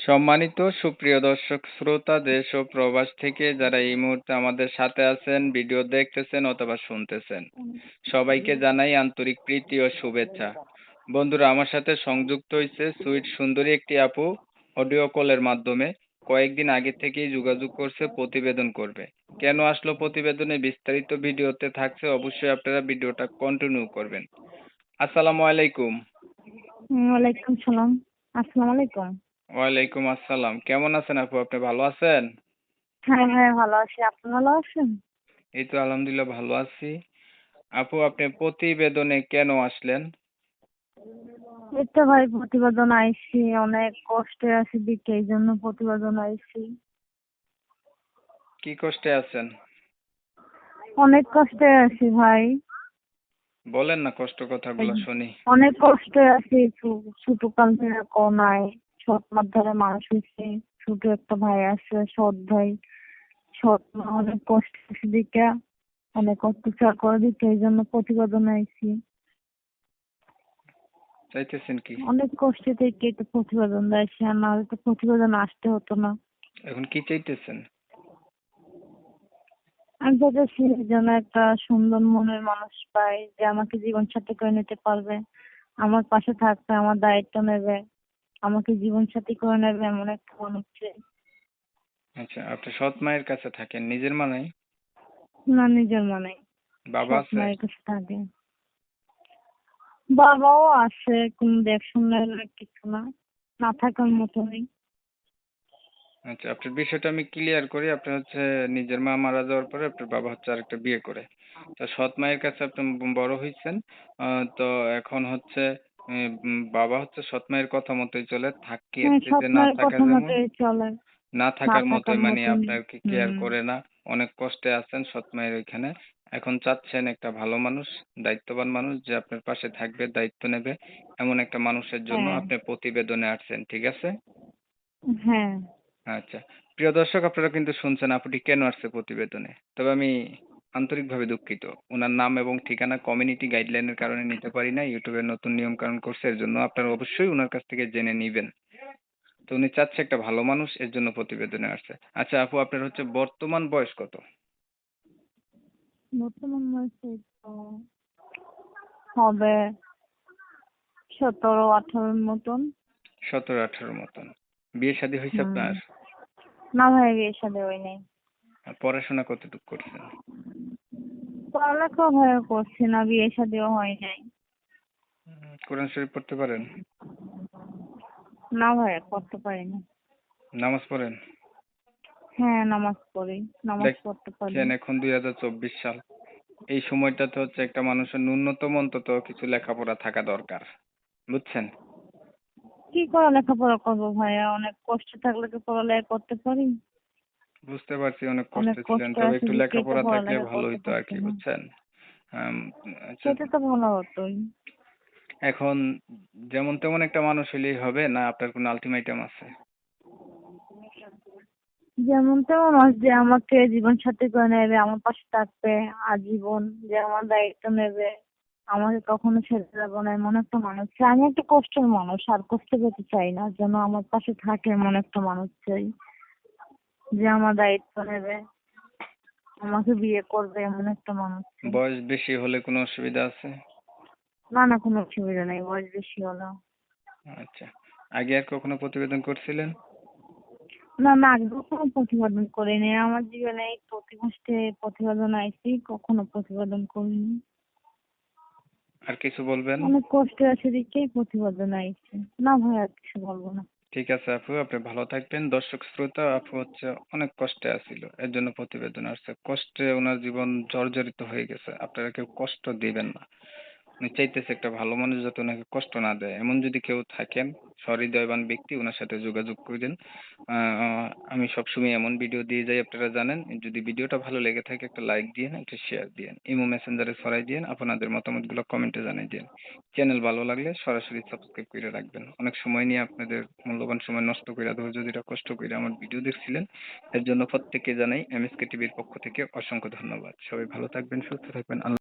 সম্মানিত সুপ্রিয় দর্শক শ্রোতা দেশ ও প্রবাস থেকে যারা এই মুহূর্তে আমাদের সাথে আছেন, ভিডিও দেখতেছেন অথবা শুনতেছেন, সবাইকে জানাই আন্তরিক প্রীতি ও শুভেচ্ছা। বন্ধুরা, আমার সাথে সংযুক্ত হয়েছে সুইট সুন্দরী একটি আপু অডিও কলের মাধ্যমে। কয়েকদিন আগে থেকেই যোগাযোগ করছে, প্রতিবেদন করবে। কেন আসলো প্রতিবেদনে বিস্তারিত ভিডিওতে থাকছে, অবশ্যই আপনারা ভিডিওটা কন্টিনিউ করবেন। আসসালামু আলাইকুম। ওয়ালাইকুম সালাম। আসসালামু আলাইকুম। ওয়ালাইকুম আসসালাম। কেমন আছেন আপু? আপনি ভালো আছেন? হ্যাঁ, হ্যাঁ, ভালো আছি। আপনি ভালো আছেন? এই তো আলহামদুলিল্লাহ ভালো আছি। আপু, আপনি প্রতিবেদনে কেন আসলেন? এই তো ভাই প্রতিবেদন আইছি, অনেক কষ্টে আছি দিকে, এই জন্য প্রতিবেদন আইছি। কি কষ্টে আছেন? অনেক কষ্টে আছি ভাই। বলেন না কষ্ট কথাগুলো এই- শুনি। অনেক কষ্টে আছি। ছোট কাল থেকে কেউ নাই, সৎ মাধ্যমে মানুষ হয়েছে। ছোট একটা ভাই আছে, সৎ ভাই। সৎ মা অনেক কষ্টে আছি দিকে, অনেক অত্যাচার করে দিকে, এই জন্য প্রতিবেদন আইছি। চাইতেছেন কি? অনেক কষ্টে থেকে একটু প্রতিবেদন দিয়েছি, আর না হলে তো প্রতিবেদন আসতে হতো না। এখন কি চাইতেছেন? আমি চাইতেছি যেন একটা সুন্দর মনের মানুষ পাই, যে আমাকে জীবন সাথী করে নিতে পারবে, আমার পাশে থাকবে, আমার দায়িত্ব নেবে, আমাকে জীবন সাথী করে নেবে এমন একটা মানুষ চাই। আচ্ছা, আপনি সৎ মায়ের কাছে থাকেন, নিজের মা নাই? না, নিজের মানে বাবা সৎ আছে? মায়ের কাছে থাকে। বাবাও আছে, কোন দেখশনের কিছু না, না থাকার মতনই। আচ্ছা, আপনার বিষয়টা আমি ক্লিয়ার করি। আপনার হচ্ছে নিজের মা মারা যাওয়ার পরে আপনার বাবা হচ্ছে আরেকটা বিয়ে করে। তো সৎ মায়ের কাছে আপনি বড় হইছেন। তো এখন হচ্ছে বাবা হচ্ছে সৎ মায়ের কথা মতোই চলে। থাকি হ্যাঁ, সৎ যে না মায়ের থাকা কথা যেমন, মতোই চলে। না না থাকার থাকার মতোই, মানে মতনই। আপনাকে কেয়ার হম। করে না। অনেক কষ্টে আছেন সৎ মায়ের ওইখানে। এখন চাচ্ছেন একটা ভালো মানুষ, দায়িত্ববান মানুষ যে আপনার পাশে থাকবে, দায়িত্ব নেবে। এমন একটা মানুষের জন্য হ্যাঁ, আপনি প্রতিবেদনে আসছেন, ঠিক আছে? হ্যাঁ। আচ্ছা। প্রিয় দর্শক, আপনারা কিন্তু শুনছেন আপুটি কেন আসছে প্রতিবেদনে। তবে আমি আন্তরিকভাবে দুঃখিত। উনার নাম এবং ঠিকানা কমিউনিটি গাইডলাইনের কারণে নিতে পারি না। ইউটিউবের নতুন নিয়ম কানুন করছে, এর জন্য আপনারা অবশ্যই উনার কাছ থেকে জেনে নিবেন। তো উনি চাচ্ছে একটা ভালো মানুষ, এর জন্য প্রতিবেদনে আসছে। আচ্ছা আপু, আপনার হচ্ছে বর্তমান বয়স কত? বর্তমান বয়সে তো হবে 17-18 মতন। 17-18 মতন। বিয়ে শাদী হয়েছে হুম। আপনার? না ভাই, বিয়ে শাদী হয় নাই। আর পড়াশোনা কতটুকু করছেন? পড়ালেখা হয়ে করছি না, বিয়ে শাদীও হয় নাই। কোরআন শরীফ পড়তে পারেন? না ভাই, করতে পারি না। নামাজ পড়েন? হ্যাঁ, নামাজ পড়ি, নামাজ পড়তে পারি। দেখেন, এখন 2024 সাল। এই সময়টাতে হচ্ছে একটা মানুষের ন্যূনতম অন্তত কিছু লেখাপড়া থাকা দরকার, বুঝছেন? কি করে লেখাপড়া করবো ভাইয়া? অনেক কষ্ট থাকলে কি পড়ালেখা করতে পারি? বুঝতে পারছি অনেক অনেক কষ্টে ছিলেন, কষ্ট তবে আছে একটু দিকেই তো লেখাপড়া থাকলে পড়ালেখা ভালো করতে হইতো আর পারছি কি, না। বুঝছেন? আম, আচ্ছা। সেটা তো ভালো হতোই। এখন যেমন তেমন একটা মানুষ হইলেই হবে না, আপনার কোনো আলটিমেটাম আছে? যেমন তেমন মানুষ যে আমাকে জীবন সাথী করে নেবে, আমার পাশে থাকবে আজীবন, যে আমার দায়িত্ব নেবে, আমাকে কখনো ছেড়ে যাবো না এমন একটা মানুষ চাই। আমি একটা কষ্টের মানুষ, আর কষ্ট পেতে চাই না, যেন আমার পাশে থাকে এমন একটা মানুষ চাই, যে আমার দায়িত্ব নেবে, আমাকে বিয়ে করবে এমন একটা মানুষ চাই। বয়স বেশি হলে কোনো অসুবিধা আছে? না, না, কোনো অসুবিধা নেই বয়স বেশি হলেও। আচ্ছা। আগে আর কখনো প্রতিবেদন করছিলেন? না, না, আগে কখনো প্রতিবেদন করিনি। আমার জীবনে এই প্রতি মাসে প্রতিবেদন আইছি, কখনো প্রতিবেদন করিনি। আর কিছু বলবেন? অনেক কষ্টে আছে দেখেই প্রতিবেদন আইছি। না ভাই, আর কিছু বলবো না। ঠিক আছে আপু, আপনি ভালো থাকবেন। দর্শক শ্রোতা, আপু হচ্ছে অনেক কষ্টে আছিল, এর জন্য প্রতিবেদন আসছে। কষ্টে ওনার জীবন জর্জরিত হয়ে গেছে। আপনারা কেউ কষ্ট দিবেন না। উনি চাইতেছে একটা ভালো মানুষ যাতে ওনাকে কষ্ট না দেয়। এমন যদি কেউ থাকেন সহৃদয়বান ব্যক্তি, ওনার সাথে যোগাযোগ করেন। আমি সবসময় এমন ভিডিও দিয়ে যাই, আপনারা জানেন। যদি ভিডিওটা ভালো লেগে থাকে একটা লাইক দিয়েন, একটা শেয়ার দিয়েন, ইমো মেসেঞ্জারে ছড়াই দিয়েন, আপনাদের মতামতগুলো কমেন্টে জানিয়ে দিন। চ্যানেল ভালো লাগলে সরাসরি সাবস্ক্রাইব করে রাখবেন। অনেক সময় নিয়ে আপনাদের মূল্যবান সময় নষ্ট করে, ধৈর্য ধরে কষ্ট করে আমার ভিডিও দেখছিলেন, এর জন্য প্রত্যেককে জানাই এমএসকে টিভির পক্ষ থেকে অসংখ্য ধন্যবাদ। সবাই ভালো থাকবেন, সুস্থ থাকবেন।